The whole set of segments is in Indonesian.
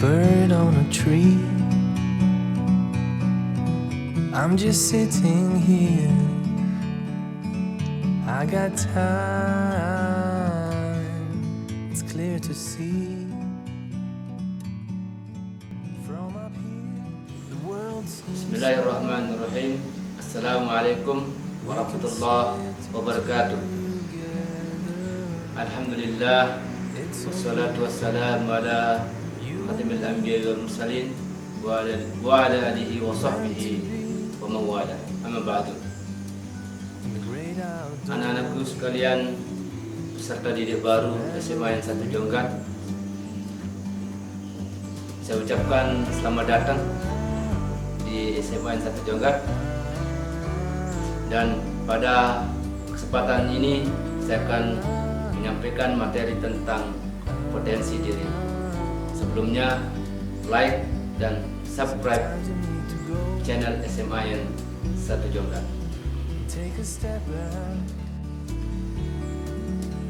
bird on a tree. I'm just sitting here. I got time. It's clear to see. From up here, the world seems. Bismillahirrahmanirrahim. Assalamualaikum warahmatullahi wabarakatuh. Alhamdulillah, wassalatu wassalamu ala khatimil anbiya wal mursalin wa ala alihi wa sahbihi wa mawala. Amma ba'du. Anak-anakku sekalian, peserta didik baru SMA yang 1 Jonggat, saya ucapkan selamat datang di SMA yang 1 Jonggat. Dan pada kesempatan ini saya akan menyampaikan materi tentang potensi diri. Sebelumnya, like dan subscribe channel SMA yang 1 Jonggat.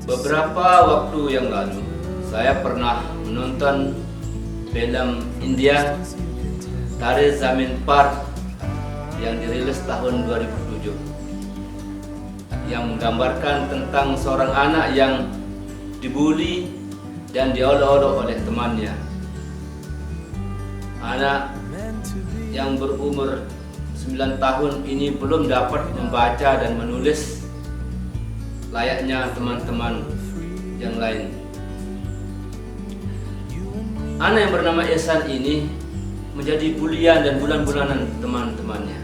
Beberapa waktu yang lalu, saya pernah menonton film India Tare Zameen Par yang dirilis tahun 2007, yang menggambarkan tentang seorang anak yang dibully dan diolok-olok oleh temannya. Anak yang berumur 9 tahun ini belum dapat membaca dan menulis layaknya teman-teman yang lain. Anak yang bernama Ihsan ini menjadi bulian dan bulan-bulanan teman-temannya.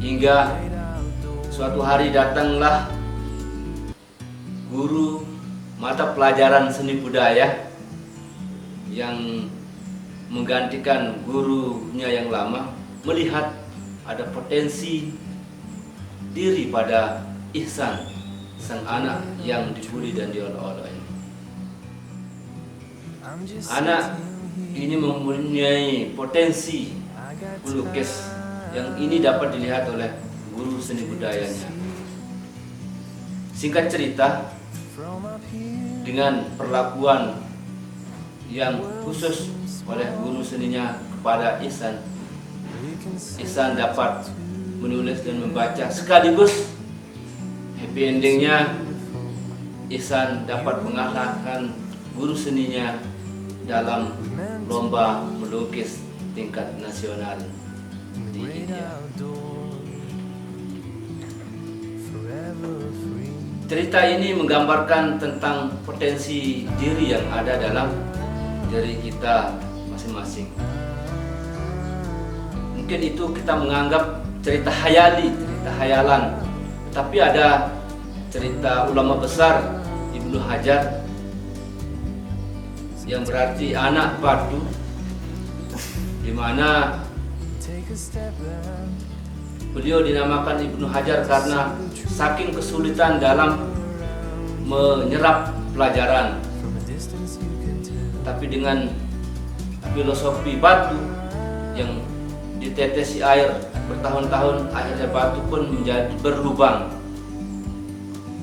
Hingga suatu hari datanglah guru mata pelajaran seni budaya yang menggantikan gurunya yang lama, melihat ada potensi diri pada Ihsan, sang anak yang dibully dan diolok-olok ini. Anak ini mempunyai potensi melukis yang ini dapat dilihat oleh guru seni budayanya. Singkat cerita, dengan perlakuan yang khusus oleh guru seninya kepada Ihsan, Ihsan dapat menulis dan membaca, sekaligus happy endingnya Ihsan dapat mengalahkan guru seninya dalam lomba melukis tingkat nasional di India. Cerita ini menggambarkan tentang potensi diri yang ada dalam diri kita masing-masing. Mungkin itu kita menganggap cerita hayali, cerita hayalan, tapi ada cerita ulama besar Ibnu Hajar yang berarti anak batu, di mana beliau dinamakan Ibnu Hajar karena saking kesulitan dalam menyerap pelajaran. Tapi dengan filosofi batu yang ditetesi air bertahun-tahun, akhirnya batu pun menjadi berlubang.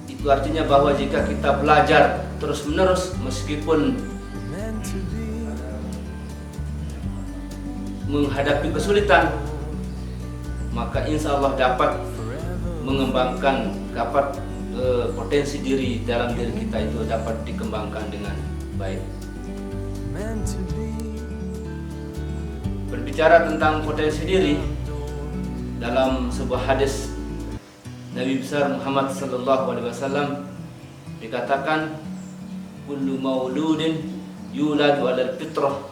Itu artinya bahwa jika kita belajar terus-menerus meskipun menghadapi kesulitan, maka insya Allah dapat mengembangkan, dapat potensi diri dalam diri kita itu dapat dikembangkan dengan baik. Berbicara tentang potensi diri, dalam sebuah hadis Nabi besar Muhammad SAW dikatakan, kullu mauludin yuladu 'alal fitrah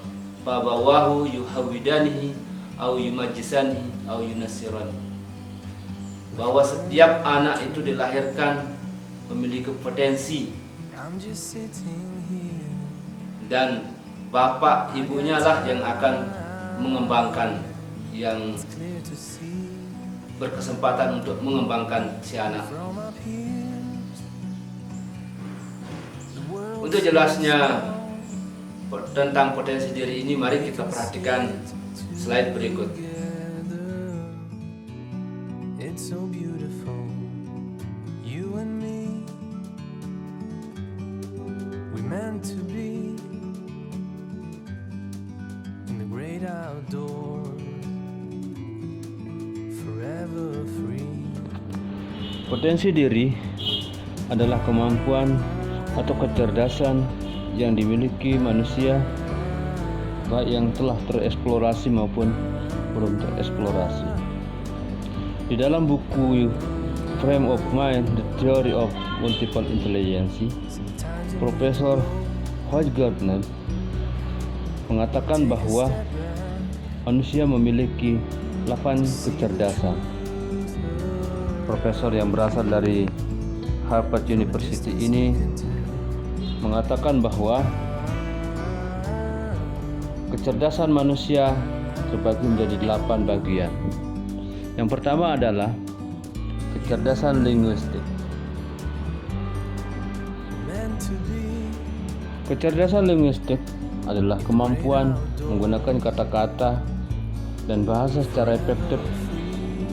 fabawahu yuhawidanihi au yumajjisanihi au yunassirani. Bahwa setiap anak itu dilahirkan memiliki potensi, dan bapak ibunya lah yang akan mengembangkan, yang berkesempatan untuk mengembangkan si anak. Untuk jelasnya tentang potensi diri ini, mari kita perhatikan slide berikut. It's so beautiful, you and me. We meant to be. great outdoors, forever free. Potensi diri adalah kemampuan atau kecerdasan yang dimiliki manusia, baik yang telah tereksplorasi maupun belum tereksplorasi. Di dalam buku Frame of Mind, The Theory of Multiple Intelligence, Profesor Hodgkin mengatakan bahwa manusia memiliki 8 kecerdasan. Profesor yang berasal dari Harvard University ini mengatakan bahwa kecerdasan manusia terbagi menjadi 8 bagian. Yang pertama adalah kecerdasan linguistik. Kecerdasan linguistik adalah kemampuan menggunakan kata-kata dan bahasa secara efektif,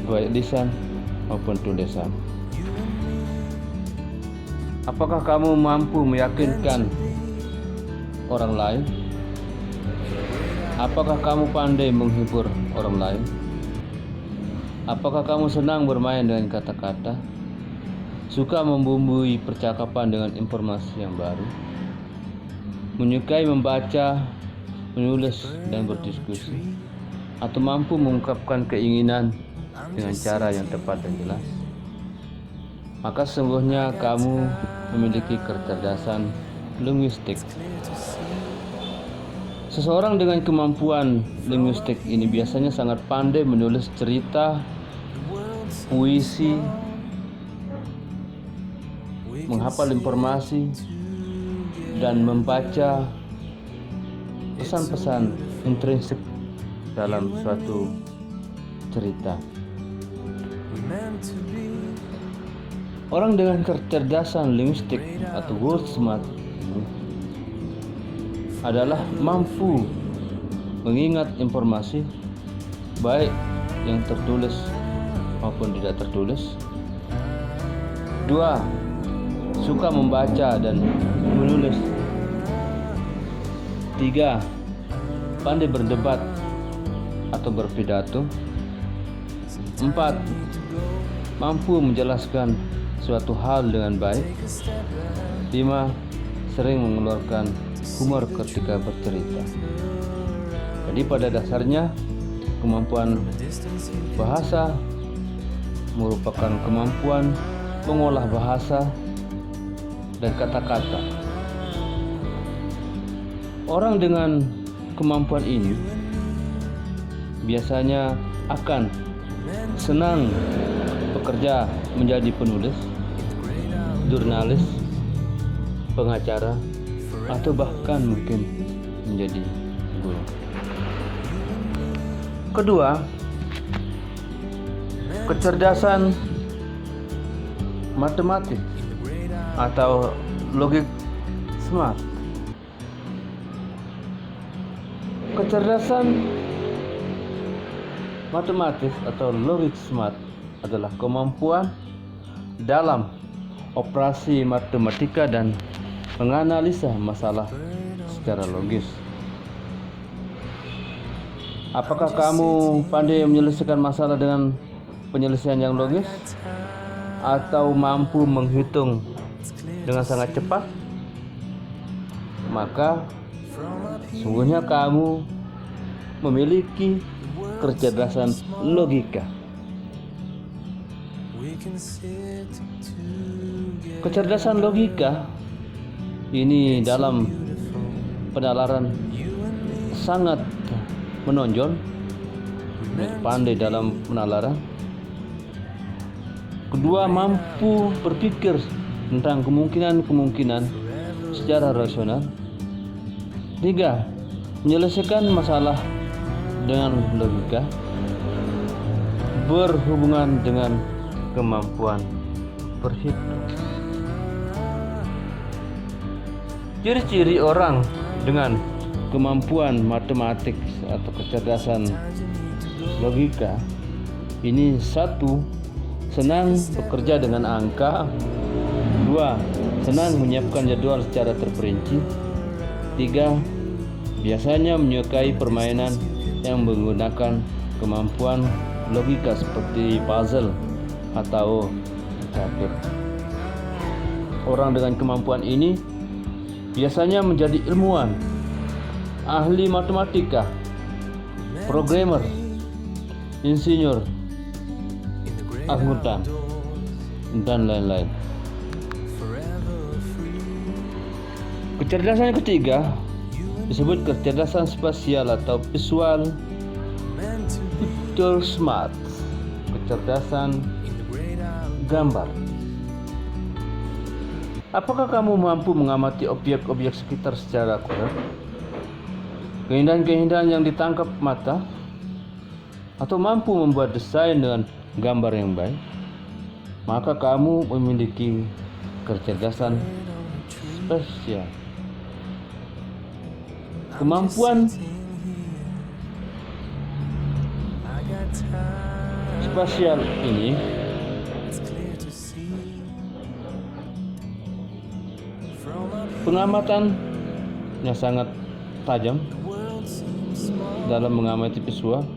baik lisan maupun tulisan. Apakah kamu mampu meyakinkan orang lain? Apakah kamu pandai menghibur orang lain? Apakah kamu senang bermain dengan kata-kata? Suka membumbui percakapan dengan informasi yang baru? Menyukai membaca, menulis, dan berdiskusi? Atau mampu mengungkapkan keinginan dengan cara yang tepat dan jelas? Maka sesungguhnya kamu memiliki kecerdasan linguistik. Seseorang dengan kemampuan linguistik ini biasanya sangat pandai menulis cerita, puisi, menghafal informasi, dan membaca pesan-pesan intrinsik dalam suatu cerita. Orang dengan kecerdasan linguistik atau word smart adalah mampu mengingat informasi baik yang tertulis maupun tidak tertulis. 2. Suka membaca dan menulis. 3. Pandai berdebat atau berpidato. 4. Mampu menjelaskan suatu hal dengan baik. 5. Sering mengeluarkan humor ketika bercerita. Jadi pada dasarnya kemampuan bahasa merupakan kemampuan mengolah bahasa dan kata-kata. Orang dengan kemampuan ini biasanya akan senang bekerja menjadi penulis, jurnalis, pengacara, atau bahkan mungkin menjadi guru. Kedua, kecerdasan matematik atau logik smart. Kecerdasan matematis atau logik smart adalah kemampuan dalam operasi matematika dan menganalisa masalah secara logis. Apakah kamu pandai menyelesaikan masalah dengan penyelesaian yang logis atau mampu menghitung dengan sangat cepat? Maka sungguhnya kamu memiliki kecerdasan logika. Kecerdasan logika ini dalam penalaran sangat menonjol, pandai dalam penalaran. Kedua, mampu berpikir tentang kemungkinan-kemungkinan secara rasional. 3. Menyelesaikan masalah dengan logika, berhubungan dengan kemampuan berhitung. Ciri-ciri orang dengan kemampuan matematik atau kecerdasan logika ini: 1. Senang bekerja dengan angka. 2. Senang menyiapkan jadwal secara terperinci. 3. Biasanya menyukai permainan yang menggunakan kemampuan logika seperti puzzle atau catur. Orang dengan kemampuan ini biasanya menjadi ilmuwan, ahli matematika, programmer, insinyur, akuntan, dan lain-lain. Kecerdasan yang ketiga disebut kecerdasan spasial atau visual picture smart, kecerdasan gambar. Apakah kamu mampu mengamati objek-objek sekitar secara akurat? Keindahan-keindahan yang ditangkap mata? Atau mampu membuat desain dengan gambar yang baik? Maka kamu memiliki kecerdasan spasial. Kemampuan spasial ini pengamatannya sangat tajam dalam mengamati visual,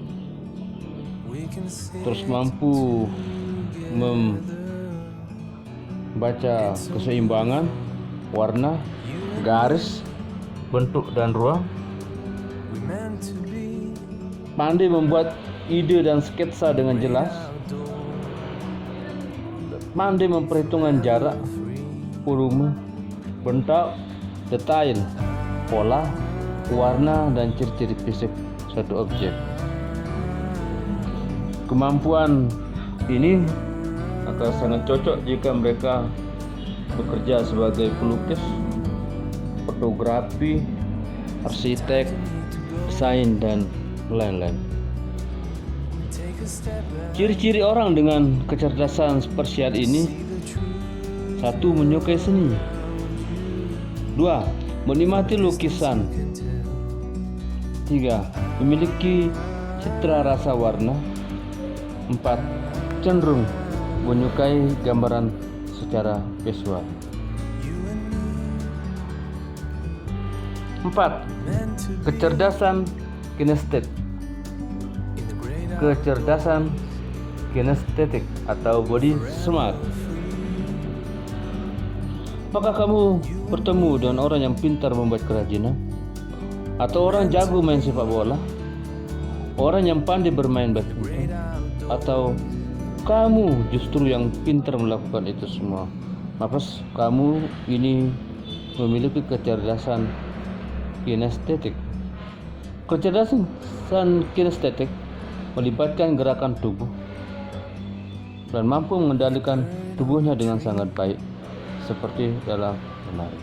terus mampu membaca keseimbangan warna, garis, bentuk dan ruang, pandai membuat ide dan sketsa dengan jelas, pandai memperhitungkan jarak, volume, bentuk, detail, pola, warna, dan ciri-ciri fisik suatu objek. Kemampuan ini akan sangat cocok jika mereka bekerja sebagai pelukis, fotografi, arsitek, desain, dan lain-lain. Ciri-ciri orang dengan kecerdasan spasial ini: 1. Menyukai seni. 2. Menikmati lukisan. 3. Memiliki citra rasa warna. 4. Cenderung menyukai gambaran secara visual. 4. Kecerdasan kinestetik. Kecerdasan kinestetik atau body smart. Apakah kamu bertemu dengan orang yang pintar membuat kerajinan? Atau orang jago main sepak bola? Orang yang pandai bermain badminton? Atau kamu justru yang pintar melakukan itu semua? Maka kamu ini memiliki kecerdasan kinestetik. Kecerdasan kinestetik melibatkan gerakan tubuh dan mampu mengendalikan tubuhnya dengan sangat baik, seperti dalam menari.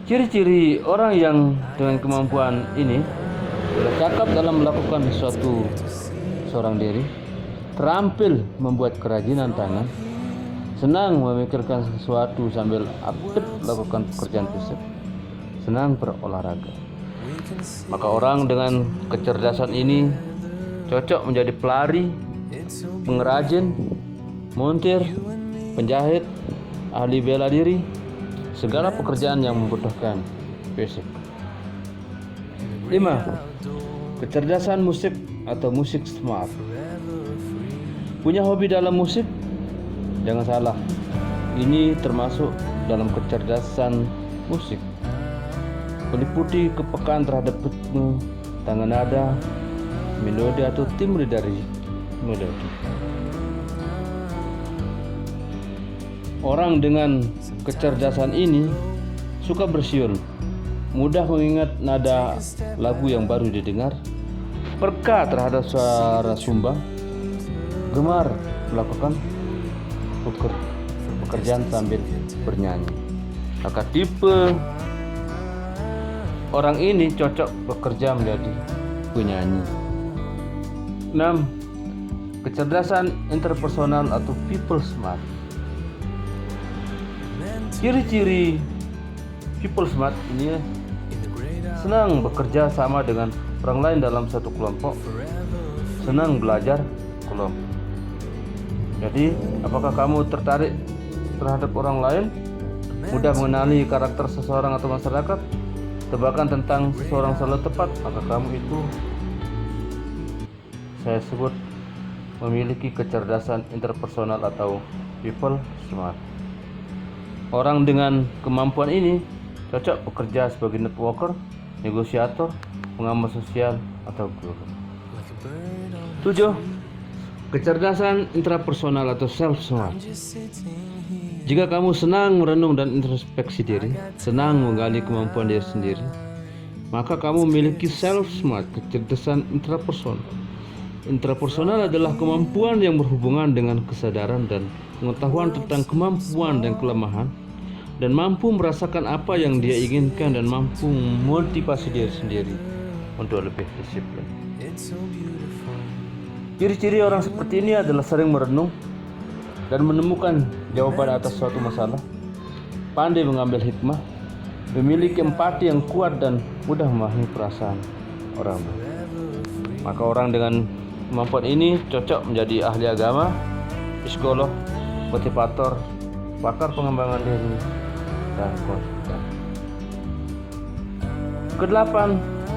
Ciri-ciri orang yang dengan kemampuan ini sudah cakap dalam melakukan seorang diri, terampil membuat kerajinan tangan, senang memikirkan sesuatu sambil aktif melakukan pekerjaan fisik, senang berolahraga. Maka orang dengan kecerdasan ini cocok menjadi pelari, pengrajin, montir, penjahit, ahli bela diri, segala pekerjaan yang membutuhkan fisik. 5. Kecerdasan musik atau musik smart. Punya hobi dalam musik? Jangan salah, ini termasuk dalam kecerdasan musik. Meliputi kepekaan terhadap ritme, tangga nada, melodi atau timbre dari melodi. Orang dengan kecerdasan ini suka bersiul, mudah mengingat nada lagu yang baru didengar, peka terhadap suara sumbang, gemar melakukan pekerjaan sambil bernyanyi. Maka tipe orang ini cocok bekerja menjadi penyanyi. 6. Kecerdasan interpersonal atau people smart. Ciri-ciri people smart ini senang bekerja sama dengan orang lain dalam satu kelompok, senang belajar kelompok. Jadi, apakah kamu tertarik terhadap orang lain, mudah mengenali karakter seseorang atau masyarakat, tebakan tentang seseorang selalu tepat, maka kamu itu saya sebut memiliki kecerdasan interpersonal atau people smart. Orang dengan kemampuan ini cocok bekerja sebagai networker, negosiator, pengamat sosial, atau guru. 7. Kecerdasan intrapersonal atau self smart. Jika kamu senang merenung dan introspeksi diri, senang menggali kemampuan diri sendiri, maka kamu memiliki self smart, kecerdasan intrapersonal. Intrapersonal adalah kemampuan yang berhubungan dengan kesadaran dan pengetahuan tentang kemampuan dan kelemahan, dan mampu merasakan apa yang dia inginkan dan mampu memotivasi diri sendiri untuk lebih disiplin. Ciri-ciri orang seperti ini adalah sering merenung dan menemukan jawaban atas suatu masalah, pandai mengambil hikmah, memiliki empati yang kuat dan mudah memahami perasaan orang lain. Maka orang dengan kemampuan ini cocok menjadi ahli agama, psikolog, motivator, pakar pengembangan diri, dan konsultan. Kedelapan,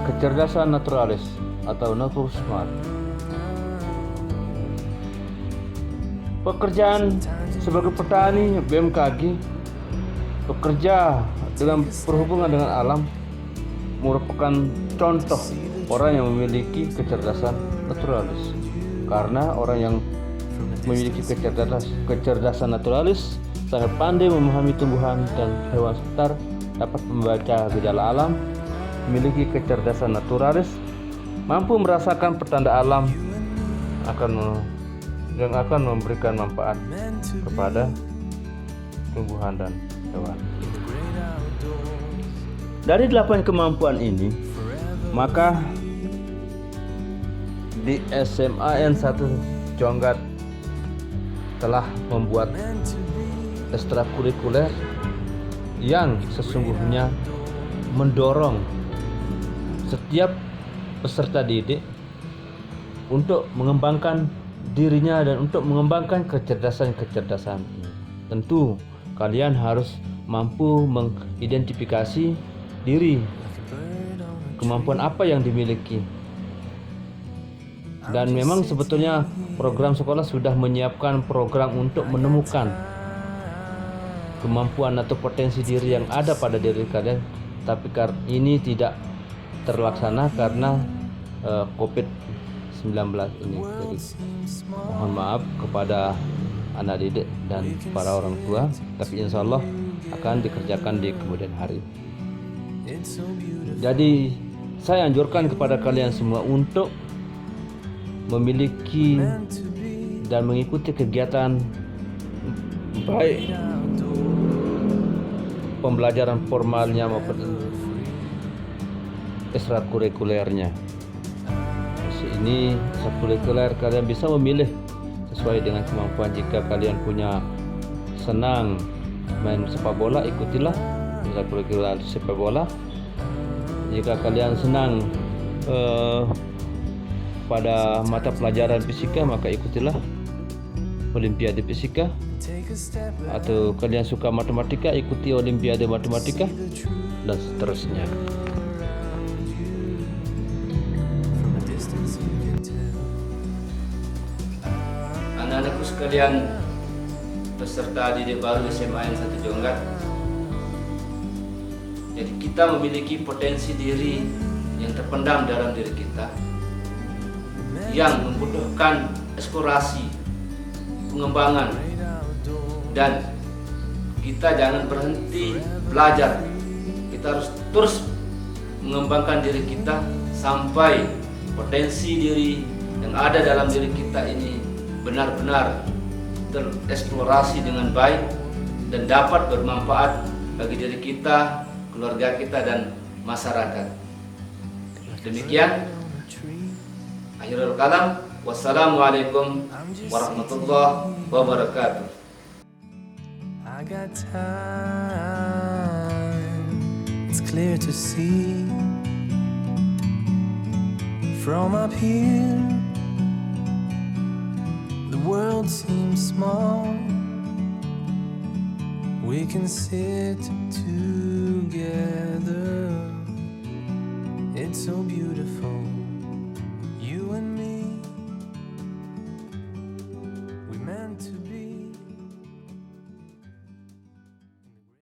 kecerdasan naturalis atau nature smart. Pekerjaan sebagai petani BMKG, bekerja dengan berhubungan dengan alam, merupakan contoh orang yang memiliki kecerdasan naturalis. Karena orang yang memiliki kecerdasan naturalis sangat pandai memahami tumbuhan dan hewan sekitar, dapat membaca gejala alam, memiliki kecerdasan naturalis, mampu merasakan pertanda alam yang akan memberikan manfaat kepada tumbuhan dan hewan. Dari 8 kemampuan ini, maka di SMAN 1 Jonggat telah membuat ekstrakurikuler yang sesungguhnya mendorong setiap peserta didik untuk mengembangkan dirinya dan untuk mengembangkan kecerdasan ini. Tentu kalian harus mampu mengidentifikasi diri, kemampuan apa yang dimiliki. Dan memang sebetulnya program sekolah sudah menyiapkan program untuk menemukan kemampuan atau potensi diri yang ada pada diri kalian, tapi ini tidak terlaksana karena COVID-19 ini. Jadi mohon maaf kepada anak didik dan para orang tua, tapi insya Allah akan dikerjakan di kemudian hari. Jadi saya anjurkan kepada kalian semua untuk memiliki dan mengikuti kegiatan baik pembelajaran formalnya maupun ekstrakurikulernya. Ini ekstrakurikuler kalian bisa memilih sesuai dengan kemampuan. Jika kalian punya senang main sepak bola, ikutilah ekstrakurikuler sepak bola. Jika kalian senang pada mata pelajaran fisika, maka ikutilah olimpiade fisika. Atau kalian suka matematika, ikuti olimpiade matematika, dan seterusnya. Anak-anakku sekalian, peserta didik baru SMAN 1 Jonggat, jadi kita memiliki potensi diri yang terpendam dalam diri kita, yang membutuhkan eksplorasi, pengembangan, dan kita jangan berhenti belajar. Kita harus terus mengembangkan diri kita sampai potensi diri yang ada dalam diri kita ini benar-benar tereksplorasi dengan baik dan dapat bermanfaat bagi diri kita, keluarga kita, dan masyarakat. Demikian akhirul kalam. Wassalamualaikum warahmatullahi wabarakatuh. I got time, it's clear to see from up here. The world seems small, we can sit together.